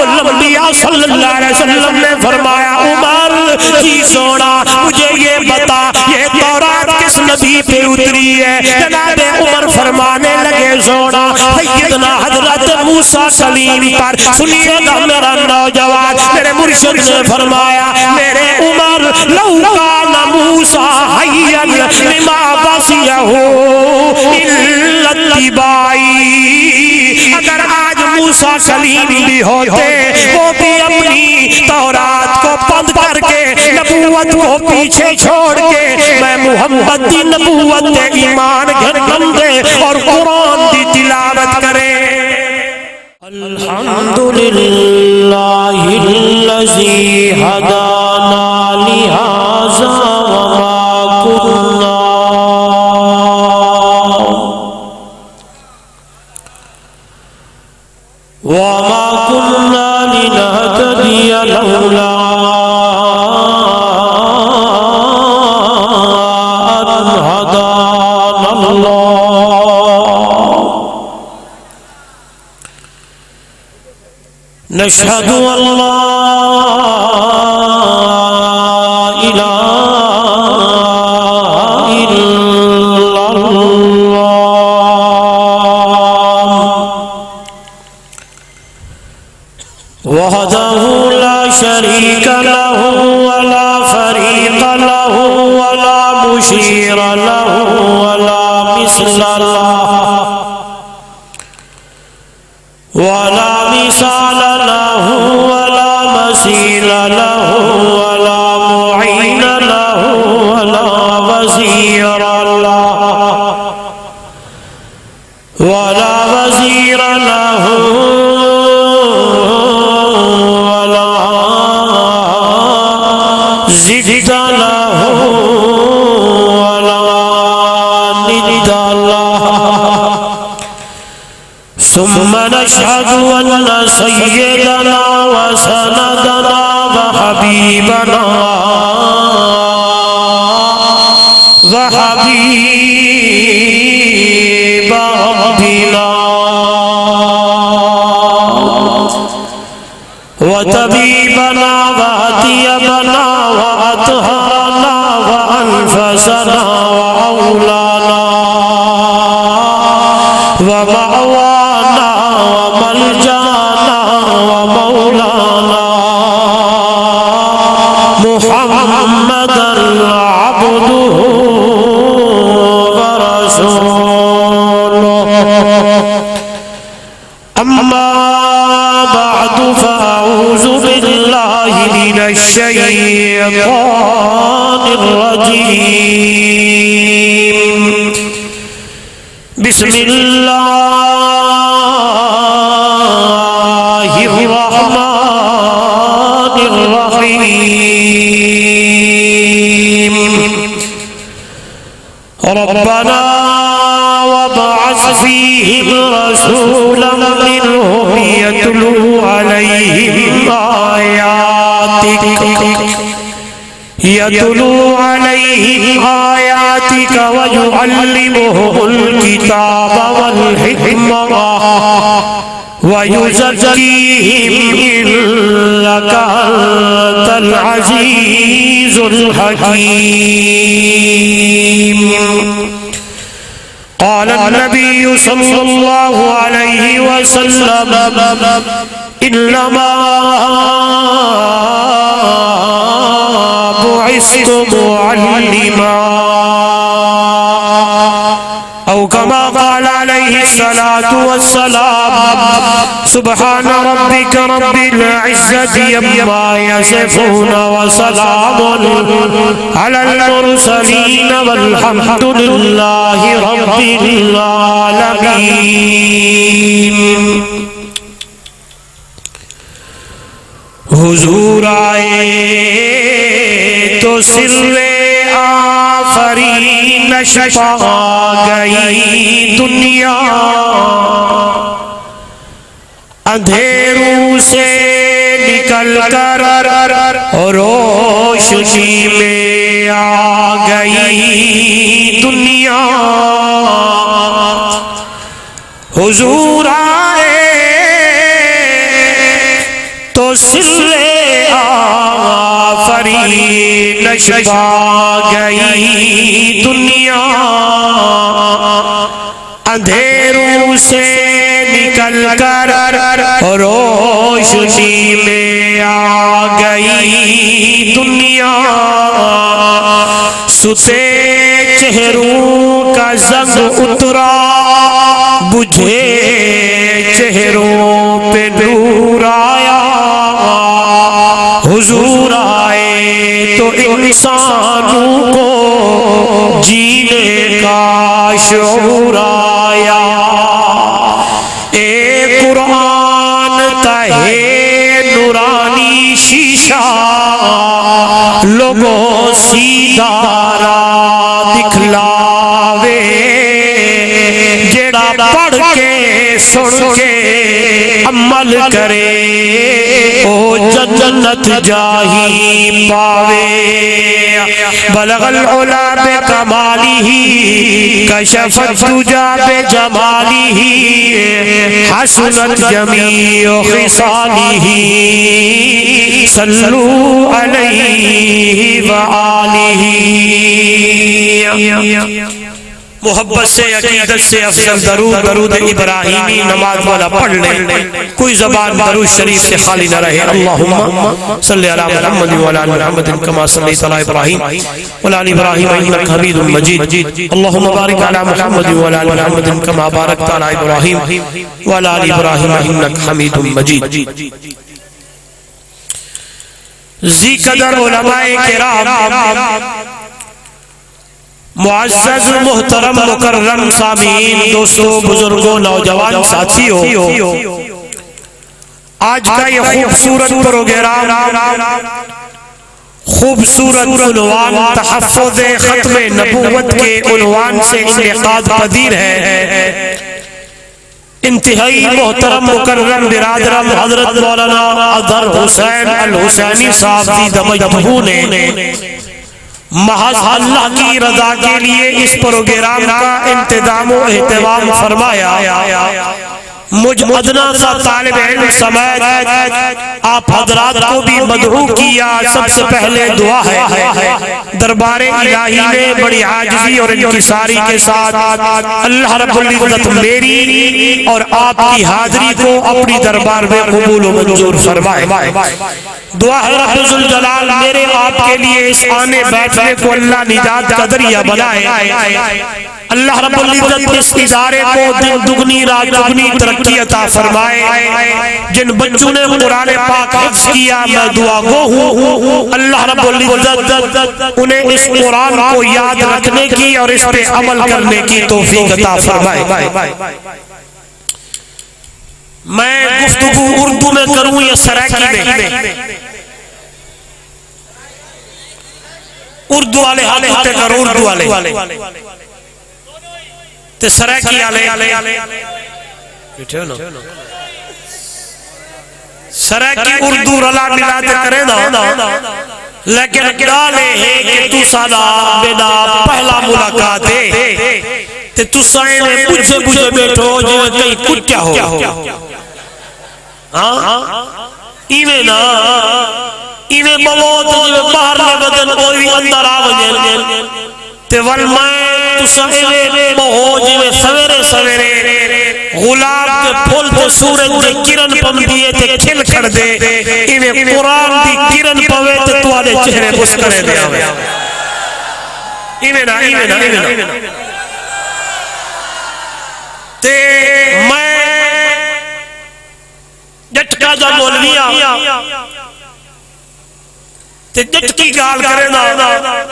امام الانبیاء صلی اللہ علیہ وسلم نے فرمایا عمر جی سونا مجھے یہ بتا یہ تورات کس نبی پہ اتری ہے؟ جناب عمر فرمانے لگے سونا سیدنا حضرت موسیٰ کلیم پر۔ سنیے گا میرا نوجوان، میرے مرشد نے فرمایا میرے عمر لو کان موسیٰ حیّا لما وسعہ الا اتباعی، اگر آج موسیٰ کلیم بھی ہوتے وہ بھی اپنی تورات کو بند کر کے نبوت کو پیچھے چھوڑ کے میں محمد دی نبوت دے ایمان گھرگندے اور قرآن دی تلاوت کرے۔ الحمدللہ الذی ہدانا لہذا وما كنا لنهتدي لولا أن هدانا الله نشهد أن لا وحده لا شريك له ولا فريق له ولا مشير له ولا مثل له ولا مثال له ولا مثيل له ولا معين له ولا وزير له ولا وزير له زد له ولا ند له ثم نشهد أن سيدنا وسندنا وحبيبنا وحبيب ربنا وطبيبنا وهديبنا وأطهرنا وأنفسنا وأولانا ومأوانا وملجانا ومولانا محمدا عبده ورسوله أما بعد فأعوذ بالله من الشيطان الرجيم بسم الله الرحمن الرحيم ربنا وابعث فيهم رسولا منهم يتلو عليهم آياتك ويعلمهم الكتاب والحكمة ويزكيهم إنك أنت العزيز الحكيم قال النبي صلى الله عليه وسلم إنما بعثت معلما أو كما قال عليه الصلاة والسلام سبحان ربك رب العزة عما يصفون وسلام على المرسلين والحمد لله رب العالمين۔ حضور آئے تو سر آفرین شفا گئی دنیا، اندھیروں سے نکل کر روشنی میں آ گئی دنیا۔ حضور آئے تو سرے آفرینش پا گئی دنیا اندھیروں سے نکل کر روشنی میں آ گئی دنیا ستے چہروں کا زنگ اترا بجھے چہروں پہ نور آیا حضور آئے تو انسانوں کو جینے کا شعور آیا اے قرآن تہے نورانی شیشہ لوگوں سیدھا راہ دکھلاوے جیڑا پڑھ کے سن کے عمل کرے او جنت جاہی پاوے بلغ العلا بکمالہ کشف الدجا بجمالہ حسنت جمیع خصالہ صلو علیہ وآلہ محبت سے عقیدت سے افضل درود درود ابراہیمی نماز والا پڑھ لیں کوئی زبان درود شریف سے خالی نہ رہے اللہم صلی علی محمد وعلی آل محمد کما صلیت علی ابراہیم وعلی آل ابراہیم انک حمید مجید اللہم بارک علی محمد وعلی آل محمد کما بارکت علی ابراہیم وعلی آل ابراہیم انک حمید مجید ذی قدر علماء کرام معزز محترم مکرم سامعین دوستو بزرگوں نوجوان ساتھیوں آج کا یہ خوبصورت پروگرام خوبصورت عنوان تحفظ ختم نبوت کے عنوان سے انعقاد پذیر ہے انتہائی محترم مکرم برادرم حضرت مولانا اظہر حسین الحسینی صاحب دی دمجدہو نے محض اللہ کی رضا کے لیے اس پروگرام کا انتظام و اہتمام فرمایا مجھ ادنا سا طالب علم سمیت آپ حضرات کو بھی مدعو کیا سب سے پہلے دعا ہے دربار الہی میں بڑی عاجزی اور انکساری کے ساتھ اللہ رب العزت میری اور آپ کی حاضری کو اپنی دربار میں قبول و منظور فرمائے دعا ہے رب ذوالجلال میرے آپ کے لیے اس آنے بیٹھنے کو اللہ نجات کا ذریعہ بنائے اللہ رب العزت اس ادارے کو دن دگنی رات دگنی ترقی عطا فرمائے جن بچوں نے قرآن پاک حفظ کیا میں دعا گو ہوں اللہ رب العزت انہیں اس قرآن کو یاد رکھنے کی اور اس پہ عمل کرنے کی توفیق عطا فرمائے میں گفتگو اردو میں کروں یا سرائکی میں اردو والے حالے ہوتے کرو اردو والے تے سرائکی آلے بیٹھے ہو نا سرائکی اردو رلا ملاتے کرے نا لیکن ڈالے ہیں کہ تو سادا بنا پہلا ملاقات ہے تے تو سائے میں پوچھے پوچھے بیٹھو جو کہیں کٹیا ہو ایویں نا ایویں بہت جو باہر میں بدن کوئی اندر آوجے تے والمائے تو سائے بہت جو سویرے سویرے غلاب کے پھول تے سورج تے کرن پم دیئے تے کھل کر دے ایویں قرآن دی کرن پوے تے تو آلے چہرے بس کرے دے آوے ایویں نا تے میں جٹکا جا مولویا تے جٹکی گال کرے نا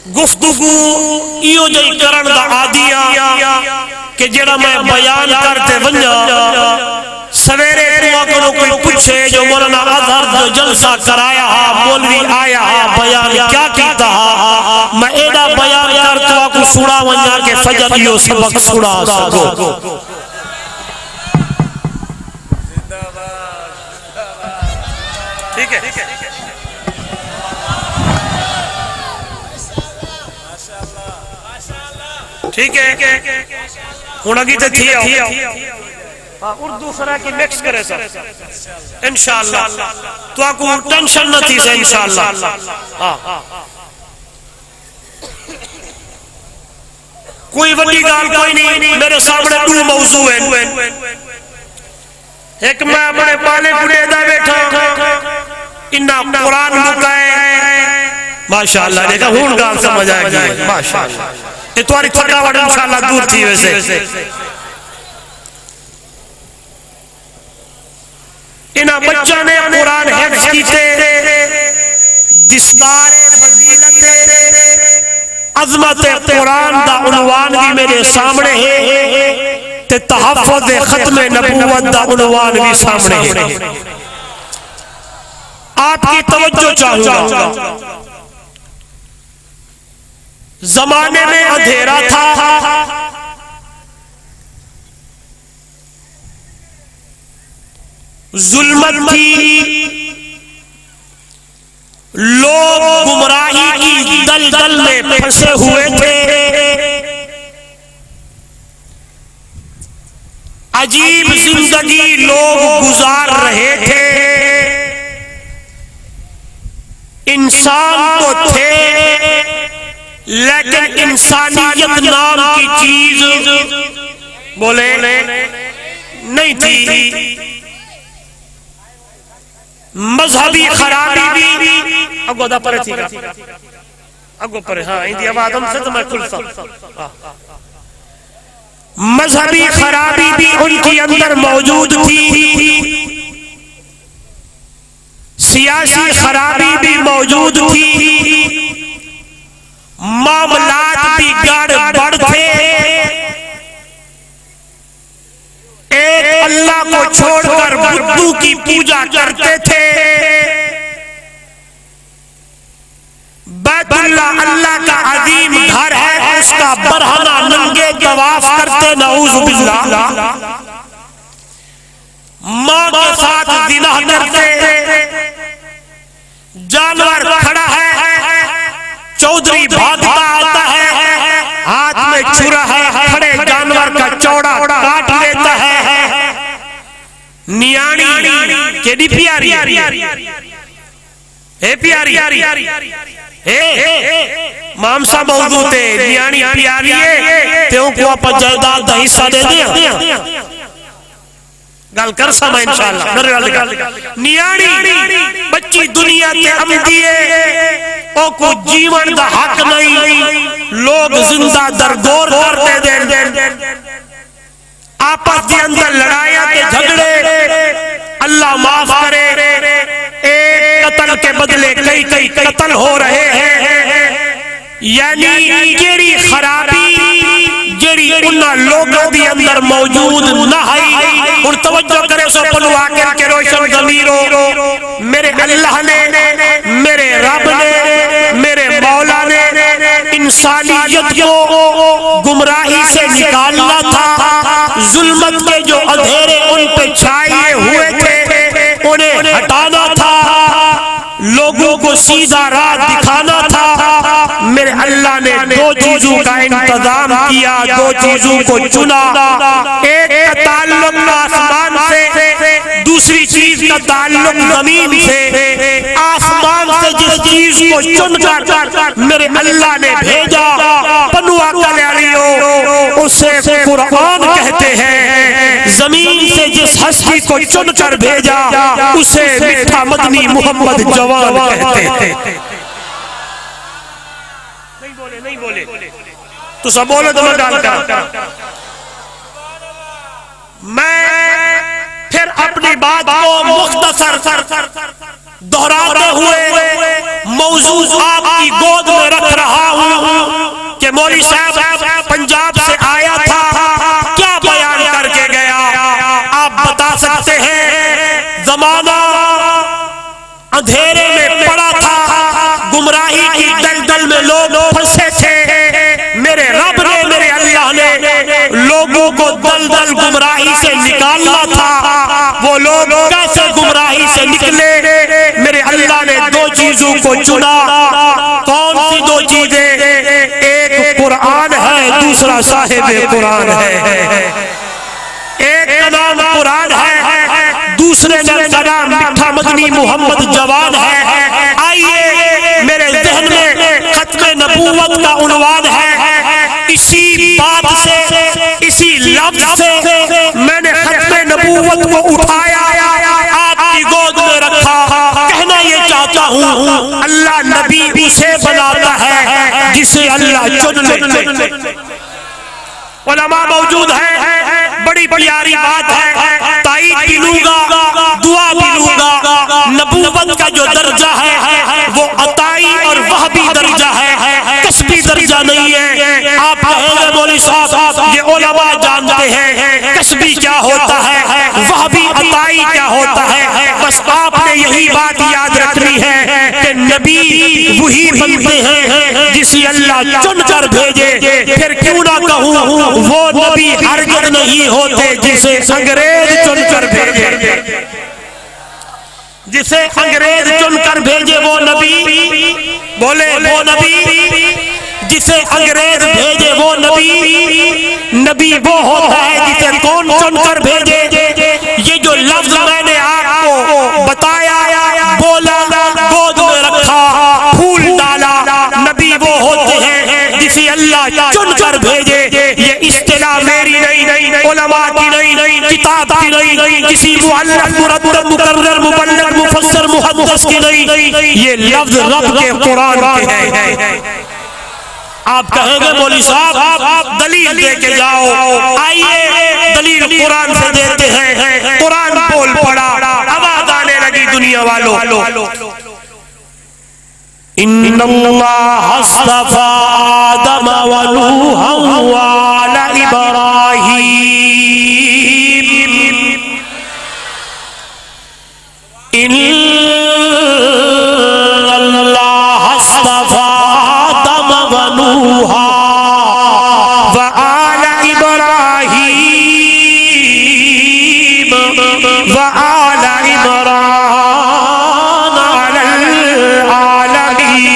گفتگو ایو جائی کرن دا آدیا کہ جڑا میں بیان کرتے ونجا سویرے دعا کرو کوئی پوچھے جو مولانا اظہر جو جلسہ کرایا مولوی آیا بیان کیا کیتا میں ایڈا بیان کرتا کو سوڑا ونجا کہ فجر یو سبق سوڑا سکو ٹھیک ہے ٹھیک ہے ہوں اگی تے تھی اردو سرا کی مکس کرے سر انشاءاللہ تو آکو ٹینشن نہ تھی سے انشاءاللہ کوئی وڈی گال کوئی نہیں میرے سامنے دو موضوع ہیں ایک میں اپنے پالے پڑے دا بیٹھا انہا قرآن مکائے ماشاءاللہ دیکھا ہون گال سمجھ آئے گی ماشاءاللہ یہ تواری تھکاوٹ انشاءاللہ دور تھی ویسے انہا بچہ نے قرآن حفظ کی تھے دستار فضیلت عظمت قرآن دا عنوان بھی میرے سامنے ہے تے تحفظ ختم نبوت دا عنوان بھی سامنے ہے آپ کی توجہ چاہوں گا زمانے میں اندھیرا تھا ظلمت تھی لوگ گمراہی کی دلدل میں پھنسے ہوئے تھے عجیب زندگی لوگ گزار رہے تھے انسان تو تھے لیکن انسانیت نام کی چیز بولے نہیں تھی مذہبی خرابی بھی اگو دا پرے تھی اگو پرے ہاں اندی آواز ہم سے تو میں کھلتا مذہبی خرابی بھی ان کی اندر موجود تھی سیاسی خرابی بھی موجود تھی معاملات بھی گڑبڑ تھے ایک اللہ کو چھوڑ کر بدھو کی پوجا کرتے تھے بیت اللہ اللہ کا عظیم گھر ہے اس کا برہنہ ننگے طواف کرتے نعوذ باللہ ماں کے ساتھ زنا کرتے جانور کھڑا ہے چودھری بھاگتا آتا ہے ہاتھ میں چھرا ہے کھڑے جانور کا چوڑا کاٹ لیتا ہے نیانی کیڑی پیاری اے پیاری مامسا موضوع تے نیانی پیاری ہے تیوں کو آپ جائیداد دا حصہ دے دیا گل کر سما انشاءاللہ نیانی بچی دنیا تے امدیے او کو جیون دا حق نہیں لوگ زندہ درگور کرتے دیں آپس دی اندر لڑائیاں تے جھگڑے اللہ معاف کرے ایک قتل کے بدلے کئی قتل ہو رہے ہیں یعنی جیڑی خرابی جیڑی انہا لوگوں دی اندر موجود نہ ہے اور توجہ کرے سو پنو آکر کے روشن ضمیرو میرے اللہ نے میرے رب نے میرے مولا نے انسانیت کو گمراہی سے نکالنا تھا ظلمت کے جو اندھیرے ان پہ چھائے ہوئے تھے انہیں ہٹانا تھا لوگوں کو سیدھا راہ دکھانا تھا میرے اللہ نے دو چیزوں کا انتظام کیا دو چیزوں کو چنا ایک کا تعلق آسمان سے دوسری چیز کا تعلق زمین سے آسمان سے جس چیز کو چن کر میرے اللہ نے بھیجا پنو عقل علیو اسے قرآن کہتے ہیں زمین سے جس ہستی کو چن کر بھیجا اسے میٹھا مدنی محمد جوان کہتے ہیں نہیں بولے تو سب بولے تو میں ڈال کر میں پھر اپنی بات کو مختصر دہراتے ہوئے موضوع آپ کی گود میں رکھ رہا ہوں کہ مولوی صاحب پنجاب سے آیا تھا کیا بیان کر کے گیا آپ بتا سکتے ہیں زمانہ اندھیرے میں پڑا تھا گمراہی کی دلدل میں لوگ پھنسے تھے میرے رب نے میرے اللہ نے لوگوں کو دلدل گمراہی سے نکالنا تھا وہ لوگ کیسے گمراہی سے نکلے میرے اللہ نے دو چیزوں کو چنا کون سی دو چیزیں ایک قرآن ہے دوسرا صاحب قرآن ہے ایک کا نام قرآن ہے، دوسرے کا نام میٹھا مدنی محمد جوان ہے۔ آئیے میرے ذہن میں ختم نبوت کا عنوان ہے، اسی بات سے، اسی لفظ سے میں نے ختم نبوت کو اٹھایا، آپ کی گود میں رکھا۔ کہنا یہ چاہتا ہوں اللہ نبی اسے بناتا ہے جسے اللہ چن لے۔ علماء موجود ہیں، بڑی پیاری بات ہے، تائید بھی لوں گا، دعا بھی لوں گا۔ نبوت کا جو درجہ ہے وہ عطائی اور وہبی درجہ ہے، کسبی درجہ نہیں ہے۔ آپ کہیں گے مولوی صاحب یہ علماء جانتے ہیں کسبی کیا ہوتا ہے، وہبی عطائی کیا ہوتا ہے، بس آپ نے یہی بات یاد رکھنی ہے کہ نبی وہی بنتے ہیں جسے اللہ چن کر بھیجے۔ پھر کیوں نہ کہوں وہ نبی ہرگز نہیں ہوتے جسے انگریز چن کر بھیجے، جسے انگریز چن کر بھیجے وہ نبی، بولے وہ نبی جسے انگریز بھیجے وہ نبی، نبی وہ ہوتا ہے جسے کون چن کر بھیجے۔ یہ جو لفظ میں نے آپ کو بتایا، بولا، گود میں رکھا، پھول ڈالا، نبی وہ ہوتے ہیں جسے اللہ چن کر بھیجے۔ یہ اصطلاح میری نہیں، علماء کی نہیں، کتاب کی نہیں، کسی مؤلف، مرتب، مقرر، مبلغ، مفسر، محدث کی نہیں، یہ لفظ رب کے قرآن کے ہیں۔ آپ کہیں گے مولوی صاحب دلیل دے کے جاؤ، آئیے دلیل قرآن سے دیتے ہیں۔ قرآن بول پڑا، آواز آنے لگی دنیا والوں۔ ان اللہ اصطفى آدم ونوحا وآل ابراہیم، ان اللہ اصطفى آدم ونوحا وآل ابراہیم وآل عمران علی العالمین۔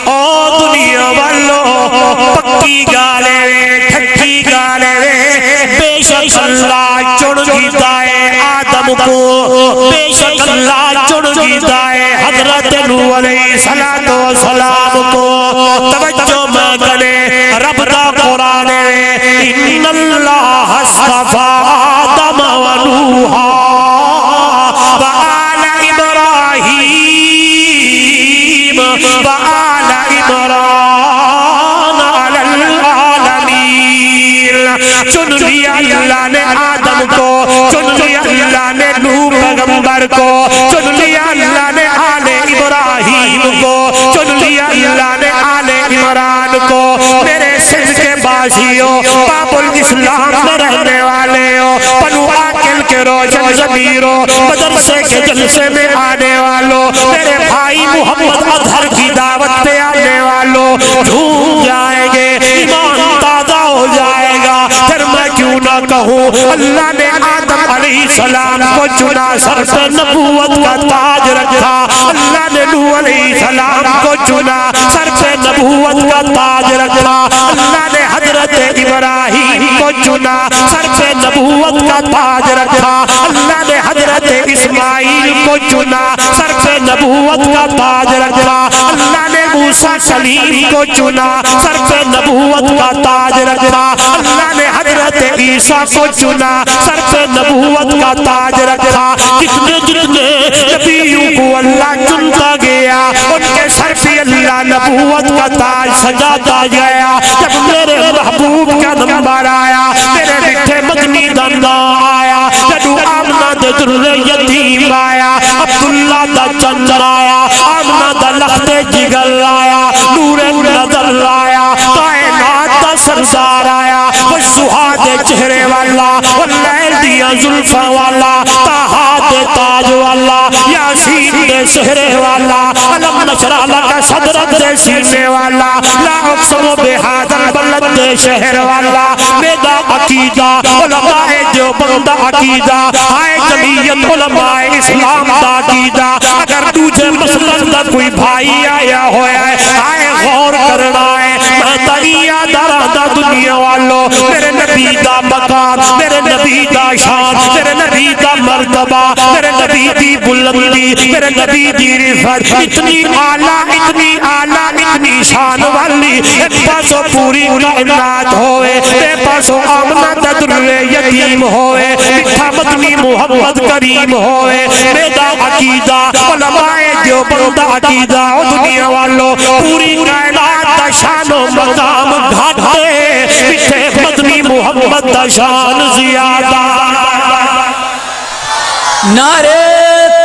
او دنیا والوں پکی گالے ٹھٹی گالے، بے شک اللہ چن گیتا ہے آدم کو، بے شک اللہ چن گیتا ہے حضرت نوح علیہ السلام کو۔ توجہ میں کرے رب دا قرآن ہے، ان اللہ اصطفى آدم ونوحا وآل ابراہیم وآل عمران علی العالمین۔ چن لیا اللہ نے آدم کو، چن لیا اللہ نے نوح پیغمبر کو، چن لیا اللہ نے آل ابراہیم کو، چن لیا اللہ نے آل عمران کو۔ میرے سندھ کے باشیوں، باب الاسلام میں رہنے والے ہو، پنو آکل کے روشن ضمیروں، مدرسے کے جلسے میں آنے والوں، میرے بھائی محمد اظہر کی دعوت پہ آنے والوں، جھوم جائیں گے، ایمان تازہ ہو جائے گا۔ پھر میں کیوں نہ کہوں اللہ نے آدم علیہ السلام کو چنا، سر پہ نبوت کا تاج رکھا، اللہ نے نوح علیہ السلام کو چنا، سر پہ نبوت کا تاج رکھا، اللہ نے حضرت ابراہیم کو چنا، سر پہ نبوت کا تاج رکھا، اللہ نے حضرت اسماعیل کو چنا، سر پہ نبوت کا تاج رکھا، اللہ نے موسیٰ کلیم کو چنا، سر پہ نبوت کا تاج رکھا، اللہ نے حضرت عیسیٰ کو چنا، سر پہ نبوت کا تاج رکھا۔ جتنے جتنے نبیوں کو اللہ چنتا گیا ان کے سر پہ اللہ نبوت کا تاج سجاتا گیا۔ جب میرے محبوب کا نمبر آیا، میرے مٹھے مدنی دا نام آیا، جدو آمنہ دے در یتیم آیا، عبداللہ دا چندر آیا، آمنہ دا لخت جگر آیا، نور نظر آیا، کائنات دا سرزار آیا، وہ شہاد چہرے والا، واللیل دیا زلفہ والا، تاہا دے تاج والا، یاسین دے دے سہرے والا، علم نشرح لک صدرک دے سینے والا، لا اقسم بہذا البلد دے شہر والا، میرا عقیدہ علماء دیوبند عقیدہ، آئے جمعیت علماء اسلام دا عقیدہ، اگر تجھے مسلم دا کوئی بھائی آیا ہویا ہے، آئے غور کرنا ہے، میں تنیا درادا دنیا والو، میرے نبی دا مقام، میرے نبی دا شان، میرے نبی دا مرتبہ، میرے نبی دی بلندی، میرے نبی دی رفت، اتنی آلہ اتنی شان والی، ایک پاسو پوری کائنات ہوئے، ایک پاسو آمنہ تدر یتیم ہوئے، مٹھا مدنی محمد کریم ہوئے، میرا عقیدہ علماء دیوبند عقیدہ دنیا والو، پوری کائنات دا شان و مقام گھاٹے، پیچھے مدنی محمد دا شان زیادہ۔ نعرہ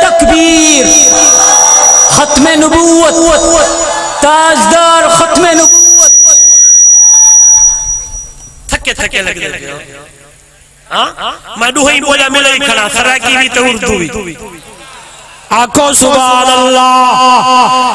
تکبیر، ختم نبوت، تاجدار ختم نبوت۔ تھکے لگ لگے میں دوہی بولا ملے کھڑا، سراکی بھی تو اردو بھی، آنکھوں سبحان اللہ،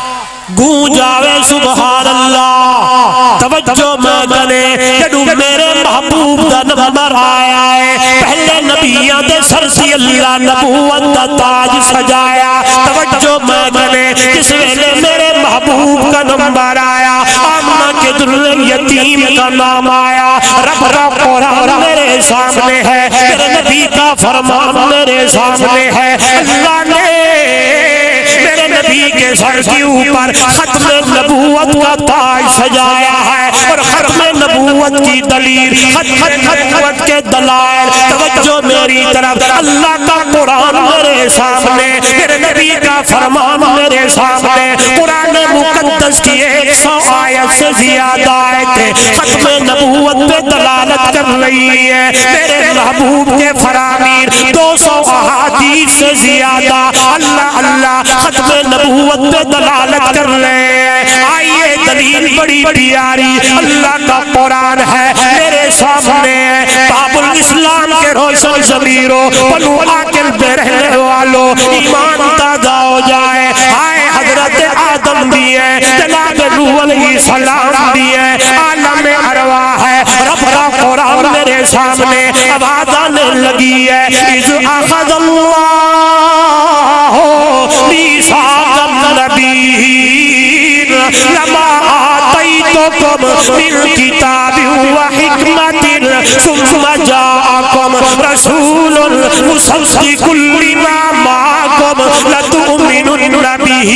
گونجاوے سبحان اللہ، توجہ میں کنے جدو میرے محبوب دا نمبر آیا ہے، پہلے نبیاں دے سر سی اللہ نبوت دا تاج سجایا، توجہ میں کنے جس ویلے میرے محبوب کا نمبر آیا، آمنہ کے در یتیم کا نام آیا، رب کا قرآن میرے سامنے ہے، میرے نبی کا فرمان میرے سامنے ہے، اللہ نے میرے نبی کے سر کے اوپر ختم نبوت کا تاج سجایا ہے، اور ختم نبوت کی دلیل، ختم نبوت کے دلائل، توجہ میری طرف، اللہ کا قرآن میرے سامنے، میرے نبی کا فرمان میرے سامنے، قرآن مقدس کی 100 آیت سے زیادہ آیتیں ختم نبوت پہ دلالت کر رہی ہے، میرے محبوب کے فرامین 200 احادیث سے زیادہ اللہ اللہ ختم نبوت پہ دلالت کر رہے ہیں۔ آئیے دلیل بڑی پیاری اللہ کا قرآن ہے میرے سامنے، باب الاسلام کے روشن ضمیروں، بنو عاقل پہ رہنے والوں، ایمان تازہ ہو جائے، آئے حضرت آدم بھی ہے، جناب نوح علیہ السلام بھی ہے، عالم ارواح ہے، رب کا قرآن میرے سامنے آواز آنے لگی ہے، اذ اخذ اللہ میثاق النبیین لما آتیتکم من کتاب و حکمت ثم جاءکم رسول مصدق لما معکم لتؤمنن بہ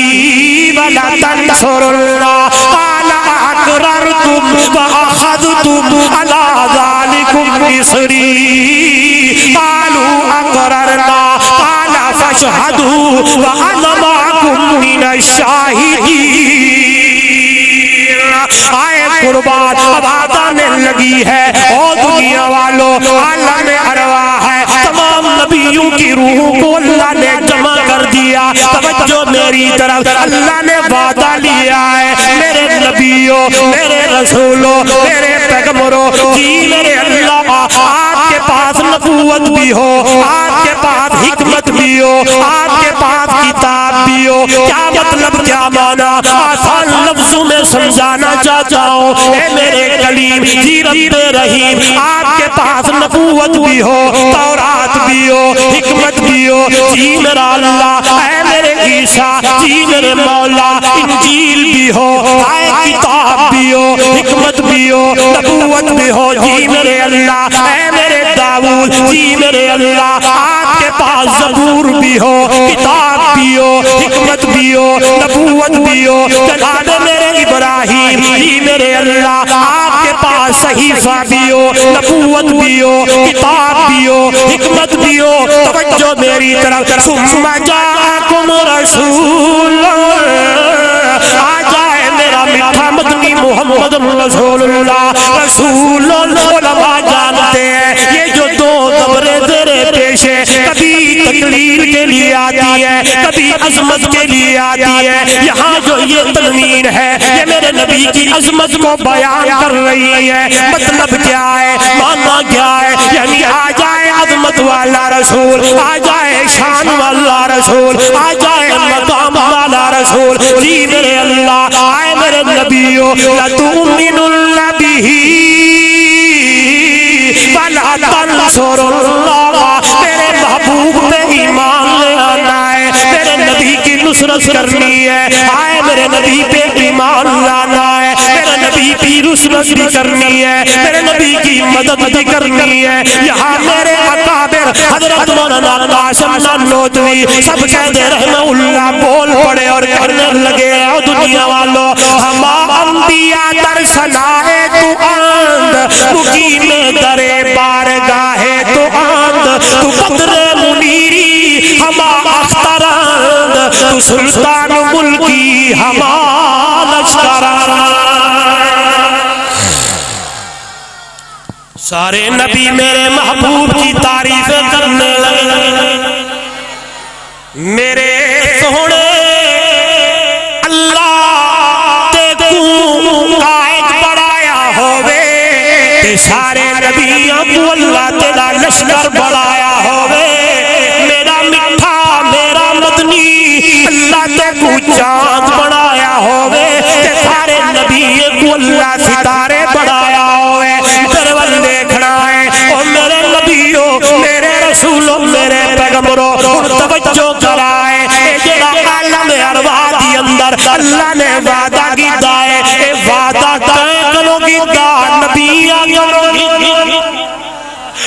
ولتنصرنہ قال اقررتم واخذتم علی ذلکم اصری قالوا اقررنا قال فاشهدوا وانا معكم من الشاہدین۔ آئے قربان آواز آنے لگی ہے، او دنیا والو، عالم ارواح ہے، تمام نبیوں کی روحوں کو اللہ نے جمع کر دیا، توجہ میری طرف، اللہ نے وعدہ لیا ہے، میرے نبیوں، میرے رسولوں، میرے پیغمبروں، جی میرے اللہ، آپ کے پاس نبوت بھی ہو، آپ کے پاس حکمت بھی ہو، آپ کے پاس کتاب بھی ہو، کیا مطلب کیا مانا، آسان لفظوں میں سمجھانا چاہتا ہوں، اے میرے کلیم جی رب رحیم، آپ کے پاس نبوت بھی ہو، تورات بھی ہو، حکمت بھی ہو، جی میرا اللہ، اے میرے عیسیٰ، جی میرے مولا، انجیل بھی ہو، اے کتاب بھی ہو، حکمت بھی ہو، نبوت بھی ہو، جی میرے اللہ، اے میرے داؤد، جی میرے اللہ، آپ کے پاس زبور بھی ہو، کتاب بھی ہو، حکمت بھی ہو، نبوت بھی ہو، جناب میرے ابراہیم، جی میرے اللہ، آپ کے پاس صحیفہ بھی ہو، نبوت بھی ہو، کتاب بھی ہو، حکمت بھی ہو، توجہ میری طرف، ثم جاءکم رسول، آ جائے میرا میٹھا مدنی محمد رسول اللہ، رسول علماء جانتے ہیں یہ جو دو دبرے تیرے پیشے، کبھی تقریر کے لیے آتی ہے، کبھی عظمت کے لیے آتی ہے، یہاں جو یہ تنوین ہے یہ میرے نبی کی عظمت کو بیان کر رہی ہے، مطلب کیا ہے، معنی کیا ہے، یعنی آ جائے عظمت والا رسول، آ جائے شان والا رسول، آ جائے مقام والا رسول جی میرے اللہ آئے میرے نبیو لَتُؤْمِنُنَّ بِهِ وَلَا تَنْصُرُنَّهُ میرے محبوب پہ ایمان لے آنا ہے میرے نبی کی نصرت کرنی ہے آئے میرے نبی پہ ایمان لانا ہے میرے نبی کی نصرت بھی کرنی ہے میرے نبی کی مدد بھی کرنی ہے یہاں میرے اکابر حضرت مولانا قاسم نانوتوی سب کہتے رحمہ اللہ بول پڑے اور کہنے لگے او دنیا والو ہما انبیاء در سنائے تو آند مقیم در بارگاہ تو آند تو بدر منیری ہما اختراند تو سلطان ملکی ہما لشکراند سارے نبی میرے محبوب کی تعریفیں کرنے لگے میرے سونے اللہ تے کو قائد بڑھایا ہوئے تے سارے نبیوں کو اللہ تیرا لشکر بڑھایا ہوئے میرا مٹھا میرا مدنی اللہ تے کو چاند بڑھایا ہوئے تے سارے نبیوں کو اللہ ستارے بڑھایا ہوئے میرے والے دیکھنا ہے او میرے نبیوں میرے رسولوں میرے پیغمبروں توجہ کرائے اے جڑا عالم ارواح دی اندر اللہ نے وعدہ کیتا ہے اے وعدہ کرو گیتا نبیاں کرو گیتا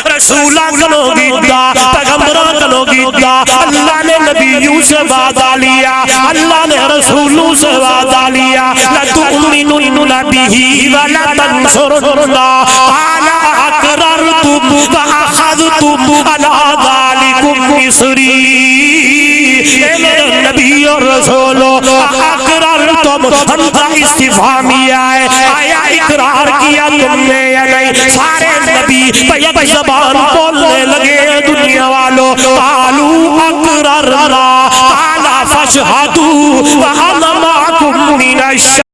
رسولہ کرو گیتا پیغمبرہ کرو گیتا اللہ نے نبیوں سے وعدہ لیا اللہ نے رسولوں سے وعدہ لیا لَتُؤْمِنُنَّ بِهِ وَلَتَنْصُرُنَّهُ قَالَ أَقْرَرْتُمْ وَأَخَذْتُمْ عَلَىٰ ذَلِكُمْ إِصْرِي اے میرے نبی اور رسولو اقررتم ہمزہ استفہامیہ ہے آیا اقرار کیا تم نے یا نہیں سارے نبی یک زبان بولنے لگے دنیا والو قالوا اقررنا قال فاشهدوا وأنا معكم من الشاهدين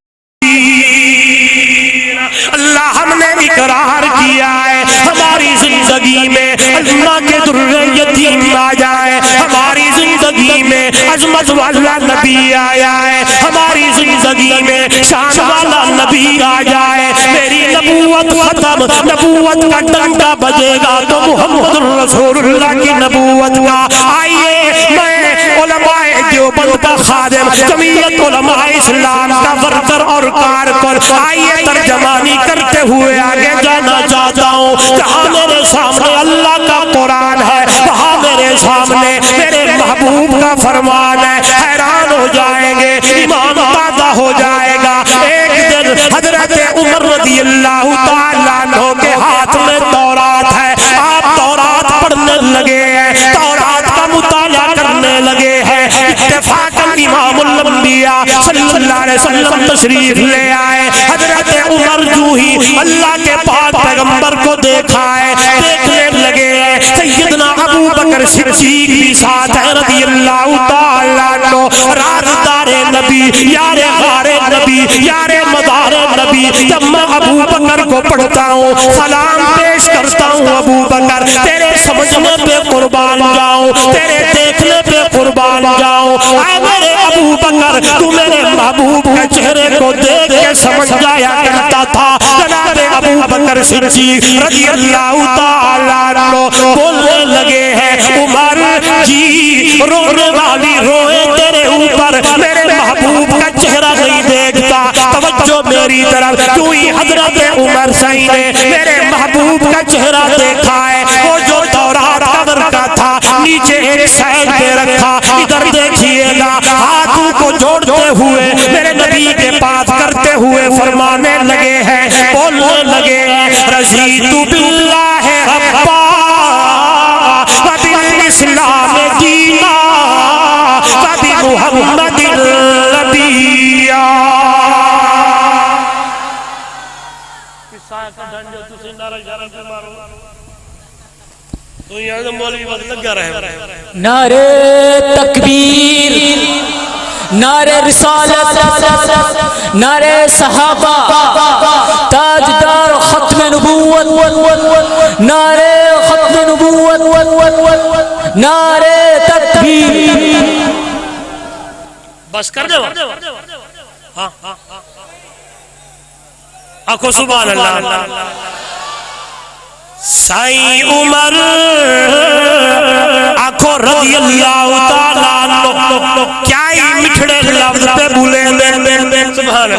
اللہ ہم نے اقرار کیا ہے ہماری زندگی میں اللہ کے در یتیم آ جائے ہماری زندگی میں عظمت والا نبی آیا ہے ہماری زندگی میں شان والا نبی آ جائے میری نبوت ختم نبوت کا ڈنڈا بجے گا تو محمد رسول اللہ کی نبوت کا آئیے میں علماء دیوبند کا خادم جمعیت علماء اسلام کا ورکر اور کارکن آئیے ترجمانی کرتے ہوئے آگے جانا چاہتا ہوں جہاں میرے سامنے اللہ کا قرآن ہے وہاں میرے سامنے میرے محبوب کا فرمان ہے حیران ہو جائیں گے ایمان تازہ ہو جائے گا ایک دن حضرت عمر رضی اللہ تعالیٰ عنہ کے ہاتھ میں تورات ہے آپ تورات پڑھنے لگے ہیں تورات کا مطالعہ کرنے لگے ہیں اتفاقاً امام الانبیاء صلی اللہ علیہ وسلم تشریف لے آئے حضرت عمر جو ہی اللہ کے پاک پیغمبر کو دیکھا ہے دیکھنے لگے ہیں سیدنا ابو بکر صدیق بھی ساتھ ہے رضی اللہ تعالیٰ عنہ رازدار نبی یار غار نبی یار مدار نبی جب میں ابو بکر کو پڑھتا ہوں سلام پیش کرتا ہوں ابو بکر تیرے سمجھنے پہ قربان جاؤں تیرے دیکھنے پہ قربان جاؤں اے میرے ابو بکر تو میرے محبوب کے چہرے کو دیکھ کے سمجھ جایا کرتا تھا جناب ابو بکر صدیق رضی اللہ تعالیٰ عنہ بولنے لگے ہیں عمر جی رونے والی روئے تیرے اوپر میرے محبوب کا چہرہ نہیں دیکھتا توجہ میری طرف تو ہی حضرت عمر سائی نے میرے محبوب کا چہرہ دیکھا ہے وہ جو تورات کا ورقہ تھا نیچے ایک سائڈ پہ رکھا ادھر دیکھئے گا ہاتھوں کو جوڑتے ہوئے میرے نبی کے پاس کرتے ہوئے فرمانے لگے ہیں بولنے لگے ہیں رضیت باللہ ربا وبالاسلام دینا وبمحمد نبیا نعرہ تکبیر نعرہ رسالت نعرہ صحابہ تاجدار ختم نبوت نعرہ ختم نبوت نعرہ تکبیر بس کر دے ہاں آنکھوں سبحان اللہ سائیں عمر آنکھوں رضی اللہ تعالیٰ کیا ہی مٹھڑے لفظ پہ بولے سبحان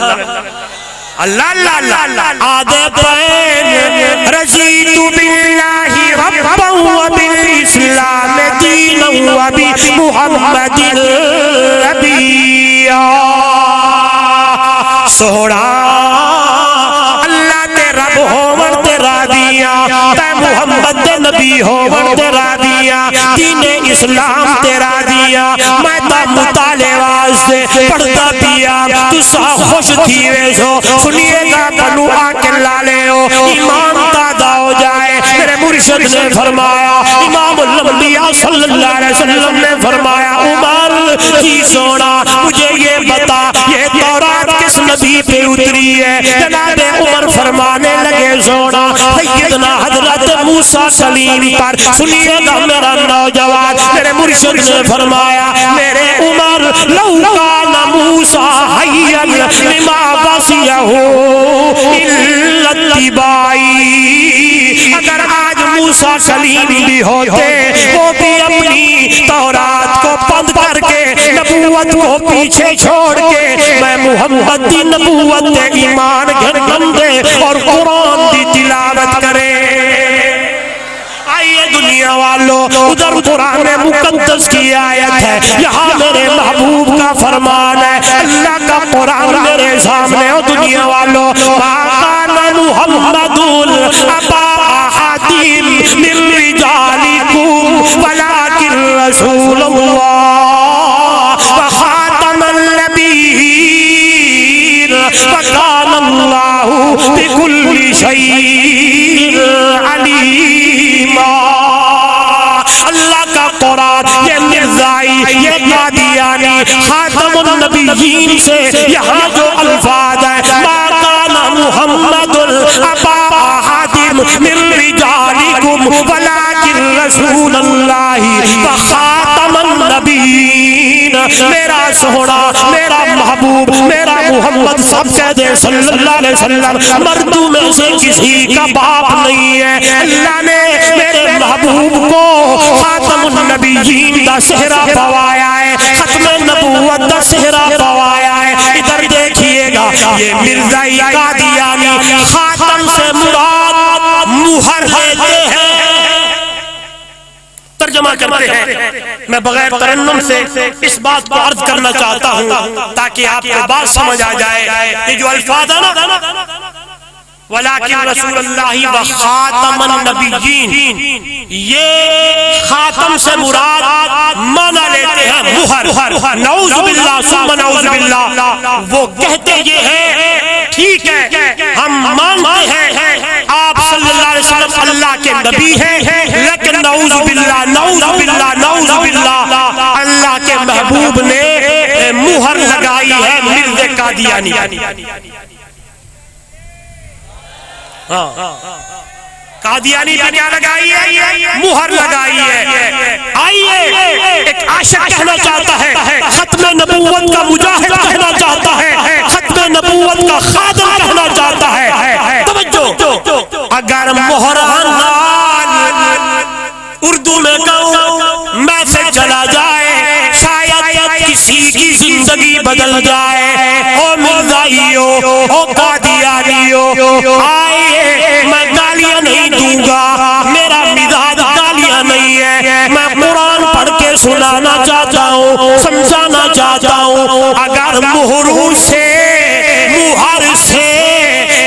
اللہ اللہ اللہ آدھے پین رضیت باللہ ربا و بالاسلام دینا و بمحمد نبیا سوڑا اللہ تے رب ہوون تے راضیاں تے محمد نبی ہوون تے راضیاں دین اسلام تے راضیاں میں تا مطالعے واسطے پڑھتا پیا تسا خوش تھی ویسو سنیے گا بنو آکے لالے ہو ایمان دادا ہو جائے میرے مرشد نے فرمایا امام الانبیاء صلی اللہ علیہ وسلم نے فرمایا عمر جی سونا مجھے یہ بتا یہ تورات کس نبی پہ اتری ہے جناب عمر فرمانے لگے سونا سیدنا حضرت موسیٰ کلیم پر سنیے گا میرا نوجوان میرے مرشد نے فرمایا میرے عمر لو کان موسیٰ حیّا لما وصیہو الا اتباعی اگر آج موسیٰ کلیم بھی ہوتے وہ بھی اپنی تورات کو بند کر کے نبوت کو پیچھے چھوڑ کے میں محمد دی نبوت ایمان گھن دے اور قرآن دی تلاوت کرے آئیے دنیا والوں ادھر قرآن مقدس کی آیت ہے یہاں میرے محبوب کا فرمان ہے اللہ کا قرآن میرے سامنے ہو دنیا والوں مَا محمد ابا احد من رجالکم ولکن رسول اللہ وخاتم النبیین وکان اللہ بکل شیء علیما اللہ کا قرآن یہ مرزائی یہ قادیانی خاتم النبیین سے یہاں جو الفاظ ہے ما کان محمد ابا احد من رجالکم ولکن رسول اللہ وخاتم النبیین میرا سونا میرا محبوب میرا محمد سب کہہ دے صلی اللہ علیہ وسلم مردوں میں سے کسی کا باپ نہیں ہے اللہ نے میرے محبوب کو خاتم النبیین دا صحرا پوایا ہے ختم نبوت دا صحرا پوایا ہے ادھر دیکھئے گا یہ مرزائی قادیانی خاتم سے مراد مہر لیتے ہیں ترجمہ کرتے ہیں میں بغیر ترنم سے اس بات کو عرض کرنا چاہتا ہوں تاکہ آپ کو بات سمجھ آ جائے یہ جو الفاظ ہے نا ولیکن رسول اللہ و خاتم النبیین یہ خاتم سے مراد مانا لیتے ہیں مہر نعوذ باللہ ثم نعوذ باللہ وہ کہتے یہ ہے ٹھیک ہے ہم مانتے ہیں آپ صلی اللہ علیہ وسلم اللہ کے نبی ہیں لیکن نعوذ باللہ نعوذ باللہ نعوذ باللہ اللہ کے محبوب نے مہر لگائی ہے مرزا قادیانی قادیانی پہ کیا لگائی ہے مہر لگائی ہے آئیے ایک عاشق کہنا چاہتا ہے ختم نبوت کا مجاہد کہنا چاہتا ہے ختم نبوت کا خادم کہنا چاہتا ہے توجہ اگر مہران اردو میں کہوں میں سے چلا جائے شاید کسی کی زندگی بدل جائے او مرزائیو او قادیانیو آئیے میں گالیاں نہیں دوں گا میرا مزاج گالیاں نہیں ہے میں قرآن پڑھ کے سنانا چاہتا ہوں سمجھانا چاہتا ہوں اگر مہر سے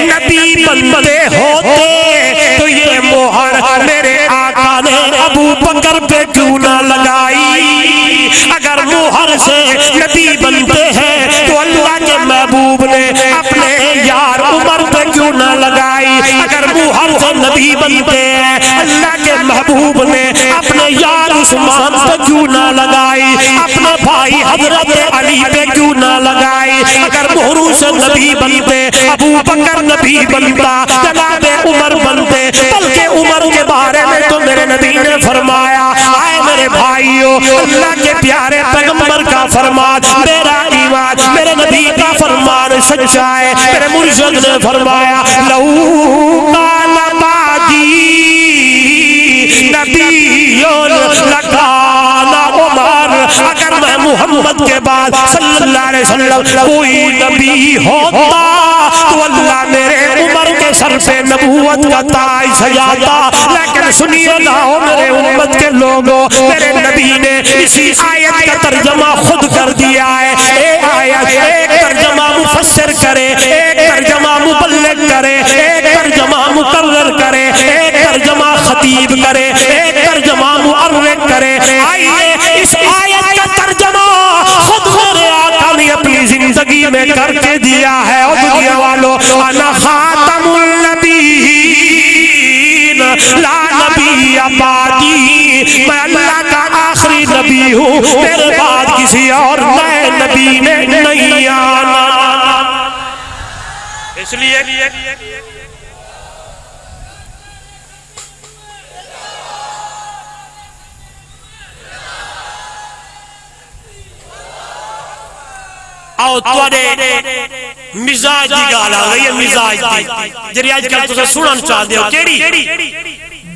نبی بنتے ہوتے تو یہ مہر میرے آقا نے ابو بکر پہ کیوں نہ لگائی اگر مہر سے نبی بنتے ہیں تو اللہ کے محبوب نے اپنے یار عمر پہ کیوں نہ لگائی اگر مہر سے نبی بنتے ہیں اللہ کے محبوب نے اپنے یار عثمان پہ کیوں نہ لگائی اپنے بھائی حضرت علی پہ کیوں نہ لگائی اگر مہروں سے نبی بنتے ابو بکر نبی بنتا جناب عمر بنتے بلکہ عمر کے بارے میں تو میرے نبی نے فرمایا آئے میرے بھائیو بھائیو اللہ کے پیارے پیغمبر کا فرمان میرا ایمان میرے نبی کا فرمان سچا ہے میرے مرشد نے فرمایا لو کان بعدی نبیون لکان عمر اگر میں محمد کے بعد صلی اللہ علیہ وسلم کوئی نبی ہوتا تو اللہ میرے عمر کے سر پہ نبوت کا تاج سجاتا لیکن سنیے نا میرے امت کے لوگوں میرے نبی نے اسی آیت کا ترجمہ خود کر دیا ہے ایک آیت ایک ترجمہ مفسر کرے ایک ترجمہ مبلغ کرے ایک ترجمہ مقرر کرے ایک ترجمہ خطیب کرے ایک ترجمہ معرق کرے آئیے اس آیت کا ترجمہ خود میرے آقا نے اپنی زندگی میں کر کے دیا ہے اور دنیا والوں انا خاتم النبیین لا نبی بعدی میں اللہ کا آخری نبی ہوں میرے بعد کسی اور نئے نبی نے نہیں آنا اس لیے آؤ توڑے مزاج دی گالا گئی مزاج دی جری آج کل تو سنن چاہ دے ہو کیڑی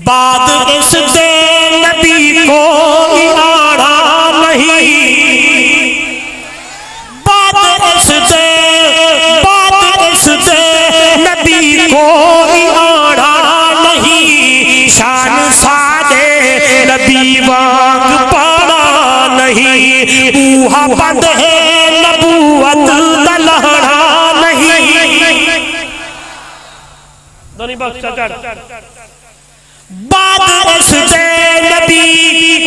بعد اس دے نبی کوئی آڑا نہیں بعد اس دے نبی کوئی آڑا نہیں شان سادے نبی وانگ پاڑا نہیں بوہا بند ہے نبوت دلہڑا نہیں دونی بخش چکر بعد اس دے نبی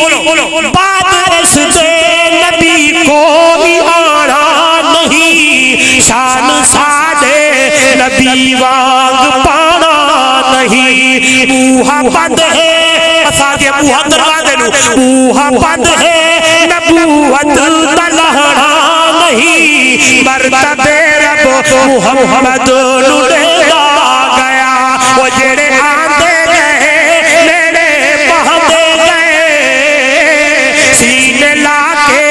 بعد اس دے نبی کوئی آڑا نہیں شان سادے نبی وانگ پاڑا نہیں بوہا بند ہے سادے بوہا دروا دے لو بوہا بند ہے نبوت دلہڑا نہیں مرتبے رب محمد لڑے گیا وہ جڑے آندے گئے نیڑے پہدے گئے سینے لا کے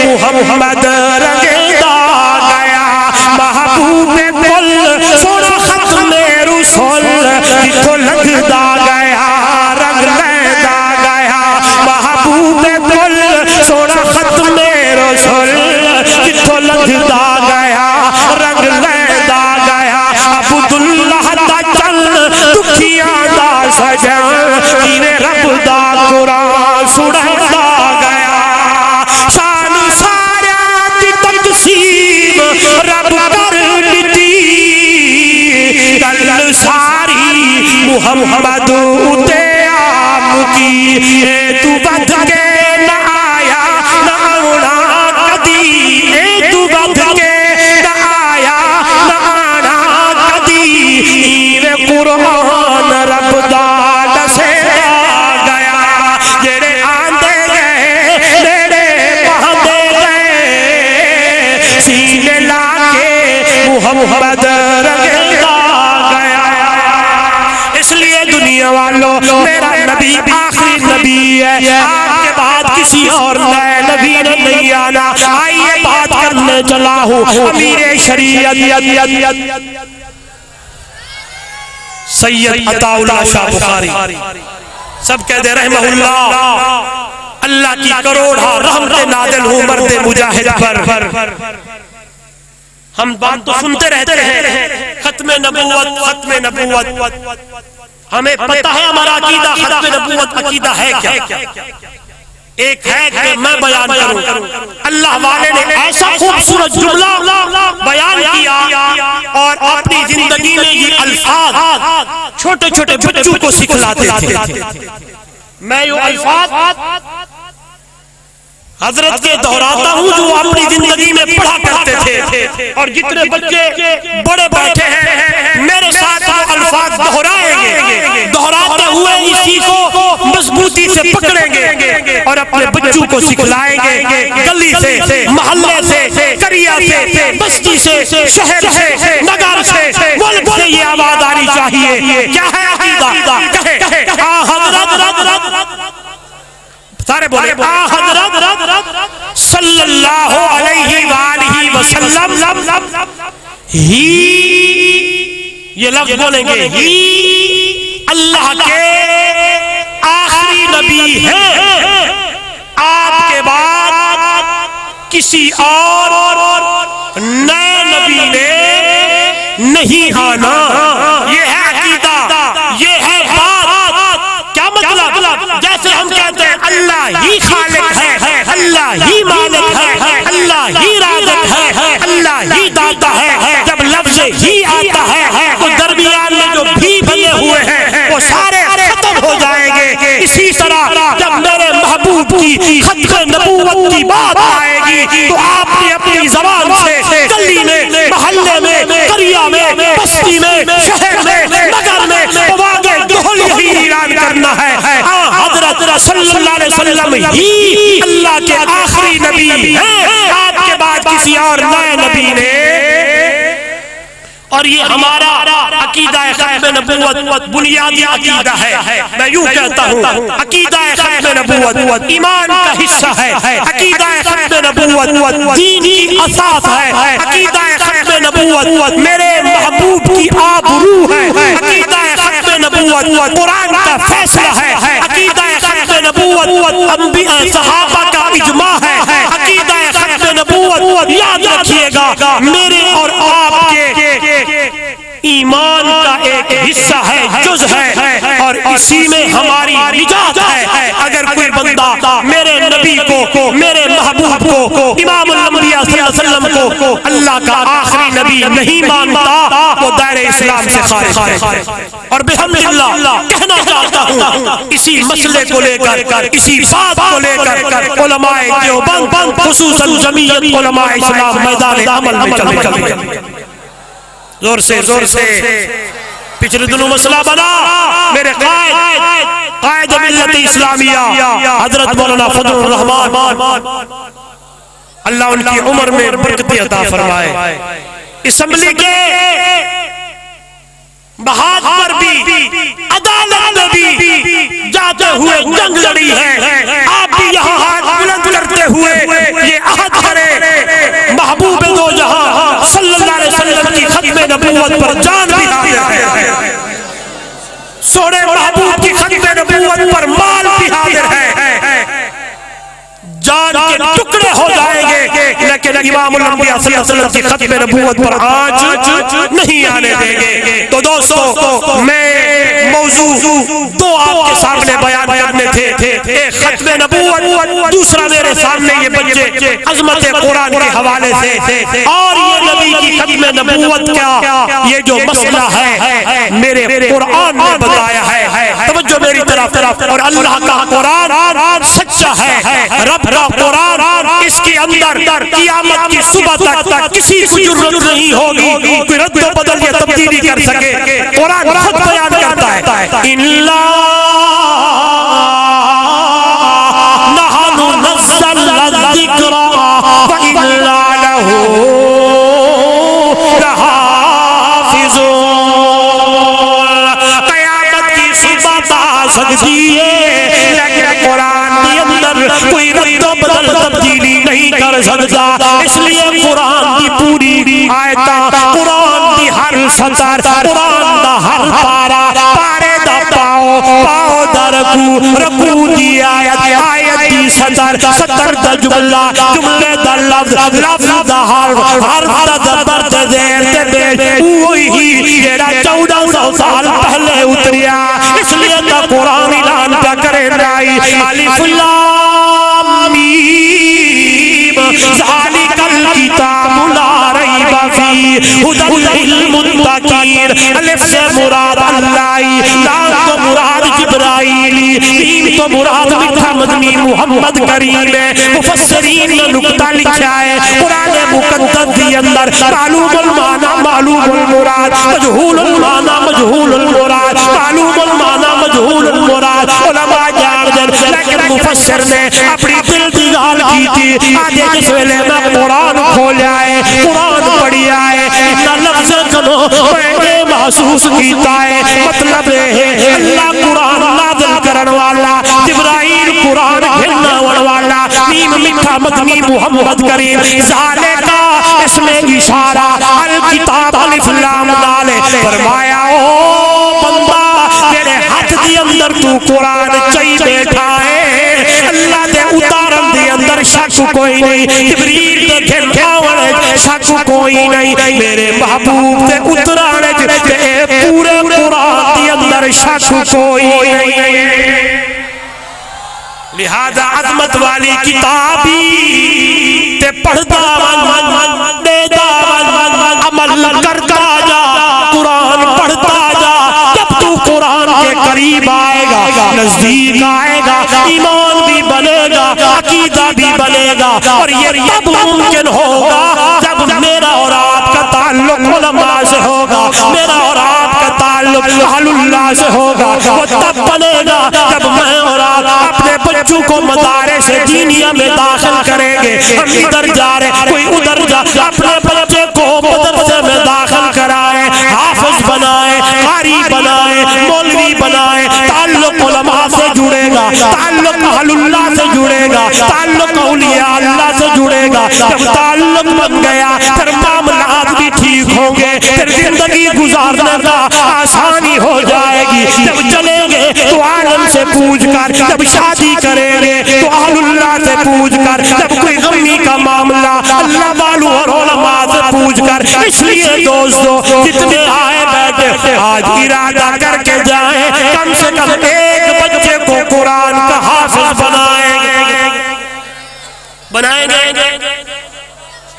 محمد رنگیدہ گیا محبوب کل سونا ختم رسول جتو لگدہ گیا رنگ لیدہ گیا محبوب کل سونا ختم رسول جتو لگدہ گیا رنگ لیدہ گیا عبداللہ دا چل دکھیاں دا سجن جینے رب دا قرآن سڑھتا گیا شان سارا دی تقسیم رب کر لیتی دل ساری محمد اتے آپ کی اے تو بد کے نہ آیا نہ آنا کدی اے تو بد کے نہ آیا نہ آنا کدی ایوے قرآن رب دادا سے گیا جڑے آندے گئے نیڑے پہدے گئے سینے لا کے محمد رنگیدہ گیا اس لیے دنیا والوں میرا نبی آخری نبی ہے آپ کے بعد کسی اور نئے نبی نے نہیں آنا آئیے بات کرنے چلا ہوں امیر شریعت سید عطا اللہ شاہ بخاری سب کہہ دے رحمہ اللہ اللہ کی کروڑا رحمت نازل ہوں مرد مجاہد پر ہم بات تو سنتے رہتے ہیں ختم نبوت ہمیں پتہ ہے ہمارا عقیدہ ختم نبوت عقیدہ ہے کیا ایک ہے کہ میں بیان کروں اللہ والے نے ایسا خوبصورت جملہ بیان کیا اور اپنی زندگی میں یہ الفاظ چھوٹے چھوٹے بچوں کو سکھلاتے تھے میں یہ الفاظ حضرت کے دہراتا ہوں جو اپنی زندگی میں پڑھا کرتے تھے اور جتنے بچے بڑے بیٹھے ہیں میرے ساتھ وہ الفاظ دہرائیں گے دہراتے ہوئے اسی کو مضبوطی سے پکڑیں گے اور اپنے بچوں کو سکھلائیں گے گلی سے محلے سے قریہ سے بستی سے شہر سے نگر سے ملک سے یہ آواز آنی چاہیے کیا ہے عقیدہ کہے حضرت سارے بولے حضرت اللہ علیہ وآلہ وسلم ہی، یہ لفظ بولیں گے، ہی اللہ کے آخری نبی ہیں، آپ کے بعد کسی اور نئے نبی نے نہیں آنا۔ یہ ہے عقیدہ، یہ ہے بات۔ کیا مطلب؟ جیسے ہم کہتے ہیں اللہ ہی خالق ہے، اللہ ہی مالک ہے، اللہ ہی رازق ہے، اللہ ہی داتا ہے، جب لفظ ہی آتا ہے تو درمیان میں جو بھی بنے ہوئے ہیں وہ سارے ختم ہو جائیں گے۔ اسی طرح جب میرے محبوب کی ختم نبوت کی بات آئے گی تو آپ نے اپنی زبان سے گلی میں، محلے میں، قریہ میں، بستی میں، شہر میں، نگر میں واضح دہل یہی اعلان کرنا ہے، حضرت صلی اللہ علیہ وسلم ہی اللہ کے آخری نبی ہیں، آپ کے بعد کسی اور نئے نبی نے۔ اور یہ ہمارا عقیدہ ختم نبوت بنیادی عقیدہ ہے۔ میں یوں کہتا ہوں عقیدہ ختم نبوت ایمان کا حصہ ہے، عقیدہ ختم نبوت دین کی اساس ہے، عقیدہ ختم نبوت میرے محبوب کی آبرو ہے، عقیدہ ختم نبوت قرآن کا فیصلہ ہے، عقیدہ ختم نبوت انبیاء صحابہ کا اجماع ہے، عقیدہ ختم نبوت یاد رکھیے گا میرے اور آپ کے ایمان کا ایک حصہ ہے، جز ہے، اور اسی میں ہماری نجات ہے۔ اگر کوئی بندہ میرے نبی کو، میرے محبوب کو، امام الانبیاء صلی اللہ علیہ وسلم کو اللہ کا آخری نبی نہیں مانتا وہ دائرہ اسلام سے خارج ہے۔ اور بحمد اللہ کہنا چاہتا ہوں اسی مسئلے کو لے کر، اسی بات کو لے کر علماء دیوبند خصوصاً جمعیت علماء اسلام میدان عمل میں چلے۔ زور سے پچھلے دنوں مسئلہ بنا میرے قائد ملت اسلامیہ حضرت مولانا فضل الرحمان، اللہ ان کی عمر میں برکت عطا فرمائے، اسمبلی کے بہاد پر بھی، عدالت میں بھی جاتے ہوئے جنگ لڑی ہے، آپ بھی یہاں ہاتھ بلند کرتے ہوئے یہ عہد کرے محبوب دو جہاں صلی اللہ علیہ وسلم کی ختم نبوت پر جان بھی حاضر ہے، سونے محبوب کی ختم نبوت پر مال بھی حاضر ہے، جان کے ٹکڑے ہو جائیں گے لیکن امام الانبیاء صلی اللہ علیہ وسلم کی ختم نبوت پر آج نہیں آنے دیں گے۔ تو دوستو میں موضوع دو آپ کے سامنے بیان کرنے تھے، ایک ختم نبوت، دوسرا میرے سامنے یہ بچے عظمت قرآن کے حوالے سے، اور یہ نبی کی ختم نبوت کیا یہ جو مسئلہ ہے میرے قرآن نے بتایا ہے، توجہ میری طرف، اور اللہ کا قرآن سچا ہے، رب کا قرآن اس کے اندر قیامت کی صبح تک کسی کو ضرورت نہیں ہوگی کوئی رد و بدل یا تبدیلی کر سکے، قرآن خود بیان کرتا ہے اِنَّا نَحْنُ نَزَّلْنَا الذِّكْرَ وَإِنَّا لَهُ لَحَافِظُونَ۔ قیامت کی صبح آ سکتی ہے لیکن قرآن کے اندر کوئی رد و بدل تبدیلی نہیں کر سکتا، اس لیے قرآن کی پوری آیتاں، قرآن کی ہر سطر، قرآن دا ہر پارا، پارے دا پاؤ دا رکوع دی آیت دی سطر دا جملہ، جملے دا لفظ دا حرف دا زبر دا زیر دے بیج وہی جیڑا 1400 سال پہلے اتریا، اس لیے دا قرآن اعلان پہ کرے رائی الف لام میم ذالک الکتاب لا ریب فیہ ھدی للمتقین۔ الف سے مراد اللہ، لام تو مراد جبرائیل، میم تو مراد میٹھا مدنی محمد کریم ہے۔ مفسرین نے نکتہ لکھا ہے قرآن مقدس کے اندر معلوم المعنی معلوم المراد، مجہول المعنی مجہول المراد، معلوم المعنی مجہول المراد، علماء جان دیں لیکن مفسر نے اپنی دل کی گال کی تھی، آج جس ویلے میں قرآن کھولیا ہے، قرآن پڑھیا ہے، اتنا لفظ کنو میں نے محسوس کیتا ہے، مطلب ہے اللہ قرآن نازل کرن والا، جبرائیل قرآن گھننا والا، نیم حبیب میٹھا مدنی محمد کریم ذالکا اس میں اشارہ الکتاب الف لام لام فرمایا او بندہ تیرے ہاتھ دی اندر تو قرآن چاہی بیٹھا ہے اللہ دے اتارن دے اندر شک کوئی نہیں جبریل دے گھر شک کوئی نہیں میرے محبوب دے اترانے تے پورے قرآن دے اندر شک کوئی نہیں لہذا عظمت والی کتابی تے پڑھتا دیتا عمل کرتا جا قرآن پڑھتا جا جب تو قرآن کے قریب آئے گا نزدیک آئے گا ایمان بھی بنے گا عقیدہ بھی بنے گا اور یہ تب ممکن ہوگا جب میرا اور آپ کا تعلق علماء سے ہوگا میرا اور آپ کا تعلق اہل اللہ سے ہوگا وہ تب بنے گا جب میں اور آپ اپنے بچوں کو مدارس دینیہ میں داخل کریں گے ہم ادھر جا رہے کوئی ادھر جا اپنے بچے کو مدرسے میں داخل کرائے حافظ بنائے قاری بنائے مولوی بنائے تعلق علماء سے جڑے گا تعلق اہل اللہ سے جڑے گا تعلق اولیاء اللہ سے جڑے گا جب تعلق بن گیا پھر معاملات بھی ٹھیک ہوں گے پھر زندگی گزارنے کا آسانی ہو جائے گی جب چلیں گے تو عالم سے پوچھ کر جب شادی کریں گے تو اہل اللہ سے پوچھ کر جب کوئی غمی کا معاملہ اللہ والوں اور علماء سے پوچھ کر اس لیے دوستو جتنے آئے بیٹھے آج ارادہ کر کے جائیں کم سے کم ایک بچے کو قرآن کا حافظ بنائیں گے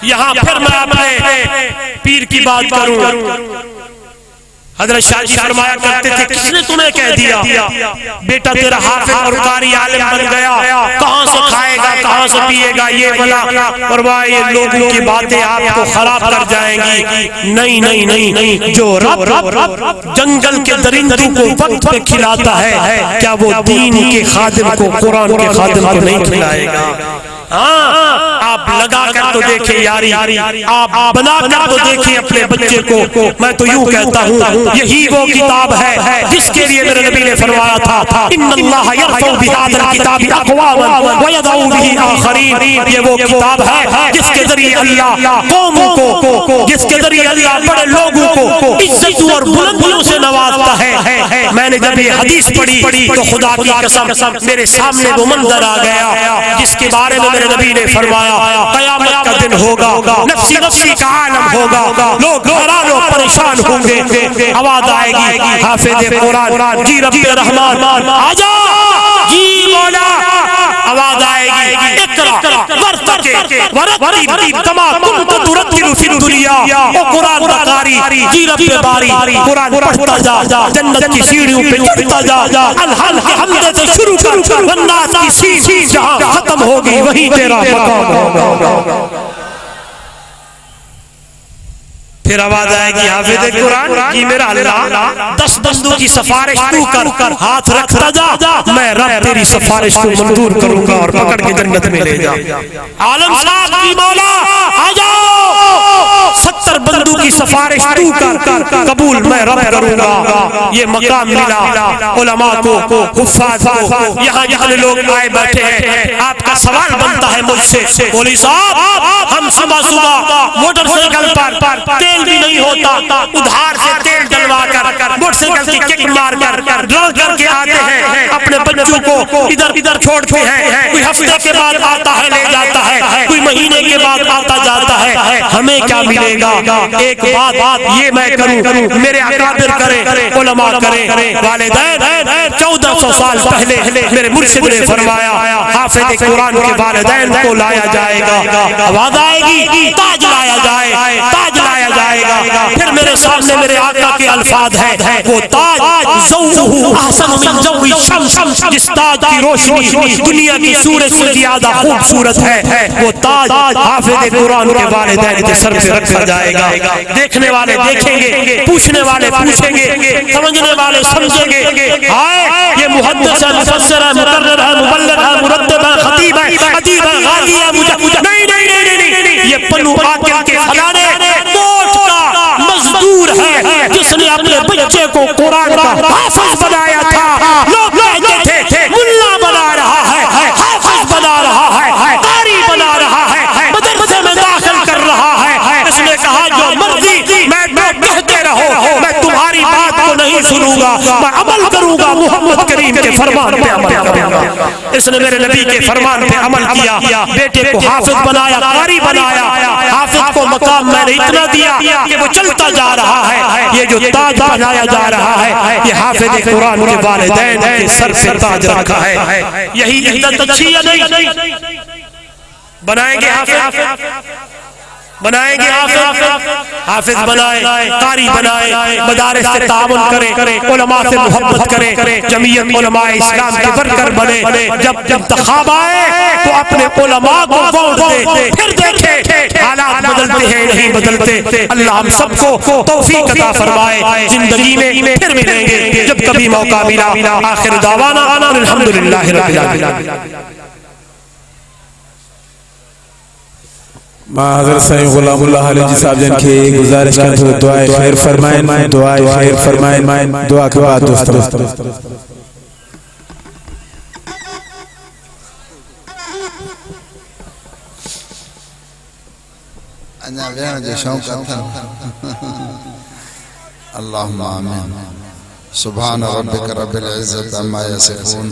یہاں پھر میں اپنے پیر کی بات کروں حضرت شاہ جی فرمایا کرتے تھے کس نے تمہیں کہہ دیا بیٹا تیرا حافظ اور قاری عالم بن گیا کہاں سے کھائے گا کہاں سے پیے گا یہ بلا فرمایا یہ لوگوں کی باتیں آپ کو خراب کر جائیں گی نہیں جو رب جنگل کے درندوں کو وقت پہ کھلاتا ہے کیا وہ دین کے خادم کو قرآن کے خادم کو نہیں کھلائے گا آپ لگا کر تو دیکھیں یاری آپ بنا کر تو دیکھیں اپنے بچے کو میں تو یوں کہتا ہوں یہی وہ کتاب ہے جس کے لیے میرے نبی نے فرمایا تھا ان اللہ یرفع بہذا الکتاب اقواما ویضع بہ آخرین یہ وہ کتاب ہے جس کے ذریعے اللہ قوموں کو جس کے ذریعے اللہ بڑے لوگوں کو عزتوں اور بلندیوں سے نوازتا ہے میں نے جب یہ حدیث پڑھی تو خدا کی قسم میرے سامنے وہ منظر آ گیا جس کے بارے میں میرے نبی نے فرمایا قیامت کا دن ہوگا نفسی نفسی کا عالم ہوگا لوگ حیران و پریشان ہوں گے آواز آئے گی حافظ قرآن جی رب رحمان آجا جی مولا آواز آئے گی اقرا ورتقی ورتقی کما کنت ترتل فی الدنیا او قرآن کا قاری جی رب باری قرآن پڑھتا جا جنت کی سیڑھیوں پہ چڑھتا جا الحل کے حمد سے شروع کر والناس کی سین جہاں ختم ہوگی وہی تیرا مقام ہوگا پھر آواز آئے گی حافظ قرآن کی میرا اللہ 10 بندوں کی سفارش تو کر ہاتھ رکھتا جا میں رب تیری سفارش کو منظور کروں گا اور پکڑ کے جنت میں لے جا عالم صاحب کی مولا آ جاؤ 70 بندوں کی سفارش تو کر قبول میں رب کروں گا یہ مقام ملا علماء کو حفاظ کو یہاں جتنے لوگ آئے بیٹھے ہیں آپ کا سوال بنتا ہے مجھ سے مولوی صاحب ہم صبح موٹر سائیکل پر تیل بھی نہیں ہوتا ادھار سے تیل ڈلوا کر موٹر سائیکل کی کک مار کر ڈرل کر کے آتے ہیں اپنے بچوں کو ادھر چھوڑتے ہیں کوئی ہفتے کے بعد آتا ہے لے جاتا ہے کوئی مہینے کے بعد آتا جاتا ہے ہمیں کیا ملے گا ایک بات یہ میں کروں میرے اکابر کریں علماء کریں والدین 1400 سال پہلے میرے مرشد نے فرمایا حافظ قرآن کے والدین کو لایا جائے گا آواز آئے گی تاج لایا جائے گا پھر میرے سامنے میرے آقا کے الفاظ ہیں وہ تاج ضوءہ احسن من ضوء الشمس جس تاج کی روشنی دنیا کی سورج سے زیادہ خوبصورت ہے وہ تاج حافظ قرآن کے والدین کے سر پہ رکھا جائے گا دیکھنے والے دیکھیں گے پوچھنے والے پوچھیں گے سمجھنے والے سمجھیں گے یہ محدث ہے مفسر ہے مقرر ہے مبلغ ہے مرتب ہے خطیب ہے ادیب ہے غازی ہے نہیں یہ پنو آقل کے خزانے کوٹ کا مزدور ہے جس نے اپنے بچے کو قرآن کا حافظ بنایا تھا لوگ کہتے تھے ملا بنا رہا ہے حافظ بنا رہا ہے قاری گا میں عمل کروں گا محمد کریم کے فرمان پہ عمل کروں گا اس نے میرے نبی کے فرمان پہ عمل کیا بیٹے کو حافظ بنایا قاری بنایا حافظ کو مقام میں نے اتنا دیا کہ وہ چلتا جا رہا ہے یہ جو تاج بنایا جا رہا ہے یہ حافظ قرآن کے والدین کے سر سے تاج رکھا ہے یہی عزت اچھی ہے نہیں بنائیں گے حافظ بنائیں گے حافظ بنائے قاری بنائے مدارس سے تعاون کرے علماء سے محبت کرے جمعیت علماء اسلام کے برکر بنے جب انتخاب آئے تو اپنے علماء کو ووٹ دے پھر دیکھیں حالات بدلتے ہیں نہیں بدلتے اللہ ہم سب کو توفیق عطا فرمائے زندگی میں پھر ملیں گے جب کبھی موقع ملا آخر دعوانا الحمدللہ رب العالمین ماں حضرت سائیں غلام اللہ علیہ جی صاحب جن کے گزارش کرتے ہوئے دعائے خیر فرمائیں دعائے خیر فرمائیں دعا کے بعد دوستوں انجا بیان جو شوق تھا اللہم آمین سبحان ربک رب العزت عما یصفون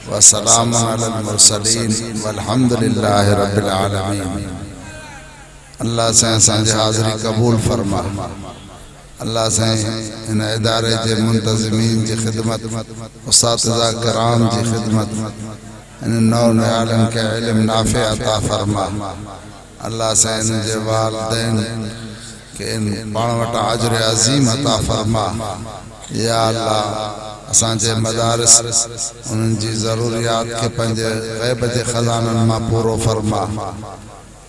وسلام علی المرسلین والحمدللہ رب العالمین اللہ سے سانجھ حاضری قبول فرما اللہ سے ان ادارے جے منتظمین جی خدمت اساتذہ کرام جی خدمت ان نور عالم کے علم نافع عطا فرما اللہ سے ان جے والدین کہ ان پانوٹا عجر عظیم عطا فرما یا اللہ اسان جے مدارس ان جی ضروریات کے پنجے غیب جے خزانن ما پورو فرما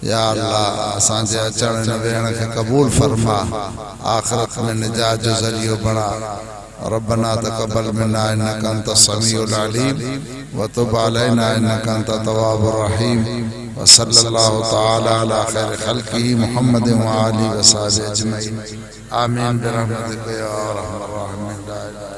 یا اللہ اسان جے اچھن نویڑ کے قبول فرما آخرت میں نجات جو ذریعہ بنا ربنا تقبل منا انك انت السميع العليم وتب علينا انك انت التواب الرحيم وصلى الله تعالى على خير خلقه محمد وآله وصحبه اجمعين آمين برحمتك يا ارحم الراحمين.